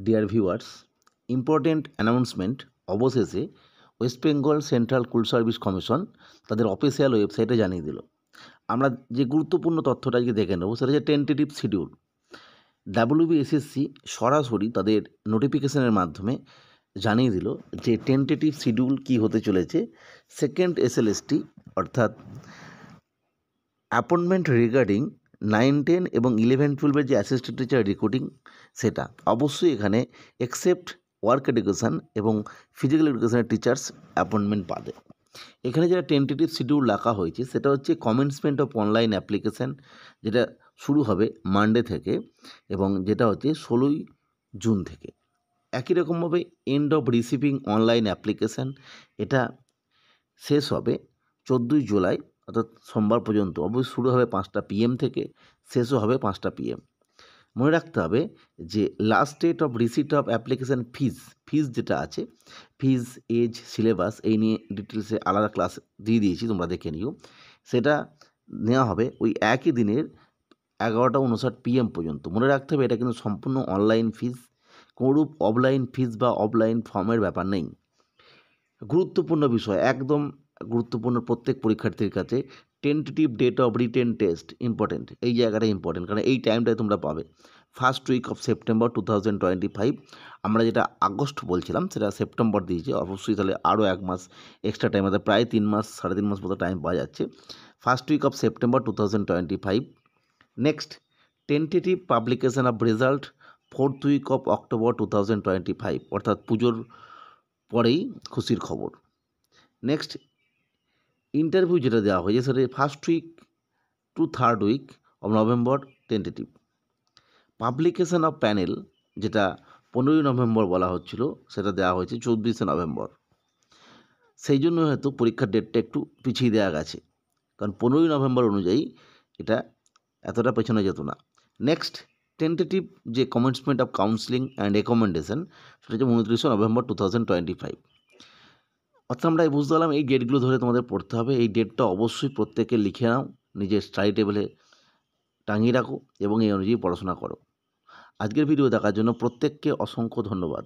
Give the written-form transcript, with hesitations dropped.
Dear viewers, important announcement অবশেষে West Bengal central school service commission তাদের official ওয়েবসাইটে জানিয়ে দিল। আমরা যে গুরুত্বপূর্ণ তথ্যটা আজকে দেখে নেব সেটা হচ্ছে টেন্টেটিভ শিডিউল। ডাব্লিউবিএসএসসি সরাসরি তাদের নোটিফিকেশনের মাধ্যমে জানিয়ে দিল যে টেন্টেটিভ শিডিউল কী হতে চলেছে। সেকেন্ড এসএলএসটি অর্থাৎ অ্যাপয়েন্টমেন্ট রিগার্ডিং 9, 10 এবং 11, 12 যে অ্যাসিস্ট্যান্ট টিচার রিক্রুটিং সেটা অবশ্যই এখানে এক্সেপ্ট ওয়ার্ক এডুকেশান এবং ফিজিক্যাল এডুকেশনের টিচার্স অ্যাপয়েন্টমেন্ট পাবে। এখানে যেটা টেন্টেটিভ শিডিউল রাখা হয়েছে সেটা হচ্ছে কমেন্সমেন্ট অফ অনলাইন অ্যাপ্লিকেশান, যেটা শুরু হবে মানডে থেকে এবং যেটা হচ্ছে 16ই জুন থেকে। একই রকমভাবে end of receiving online application, এটা শেষ হবে 14ই জুলাই অর্থাৎ সোমবার পর্যন্ত। অবশ্যই শুরু হবে 5টা PM থেকে, শেষও হবে 5টা PM। মনে রাখতে হবে যে last date of receipt of application fees যেটা আছে, ফিজ, এজ, সিলেবাস এই নিয়ে ডিটেলসে আলাদা ক্লাস দিয়ে দিয়েছি, তোমরা দেখে নিও। সেটা নেওয়া হবে ওই একই দিনের 11টা 59 PM পর্যন্ত। মনে রাখতে হবে এটা কিন্তু সম্পূর্ণ অনলাইন ফিজ, কোনরূপ অফলাইন ফিজ বা অফলাইন ফর্মের ব্যাপার নেই। গুরুত্বপূর্ণ বিষয়, একদম গুরুত্বপূর্ণ প্রত্যেক পরীক্ষার্থীর কাছে, tentative date of written test important. এই জায়গাটা ইম্পর্টেন্ট কারণ এই টাইমটায় তোমরা পাবে ফার্স্ট উইক অফ সেপ্টেম্বর 2025। আমরা যেটা আগস্ট বলছিলাম সেটা সেপ্টেম্বর দিয়েছে, অবশ্যই তাহলে আরও 1 মাস এক্সট্রা টাইম, অর্থাৎ প্রায় 3 মাস 3.5 মাস মতো টাইম পাওয়া যাচ্ছে। First week of September 2025। Next, tentative publication of result 4th week of October 2025, অর্থাৎ পুজোর পরেই খুশির খবর। নেক্সট, ইন্টারভিউ যেটা দেওয়া হয়েছে সেটা first week to 3rd week of November tentative. Publication of panel যেটা 15ই নভেম্বর বলা হচ্ছিল সেটা দেওয়া হয়েছে 24শে নভেম্বর। সেই জন্য হয়তো পরীক্ষার ডেটটা একটু পিছিয়ে দেওয়া গেছে, কারণ 15ই নভেম্বর অনুযায়ী এটা এতটা পেছনে যেত না। নেক্সট, টেন্টেটিভ যে commencement of counselling and recommendation সেটা হচ্ছে 29শে নভেম্বর 2025। অর্থাৎ আমরা বুঝতে পারলাম এই ডেটগুলো ধরে তোমাদের পড়তে হবে। এই ডেটটা অবশ্যই প্রত্যেকে লিখে নাও, নিজের স্টাডি টেবিলে টাঙিয়ে রাখো এবং এই অনুযায়ী পড়াশোনা করো। আজকের ভিডিও দেখার জন্য প্রত্যেককে অসংখ্য ধন্যবাদ।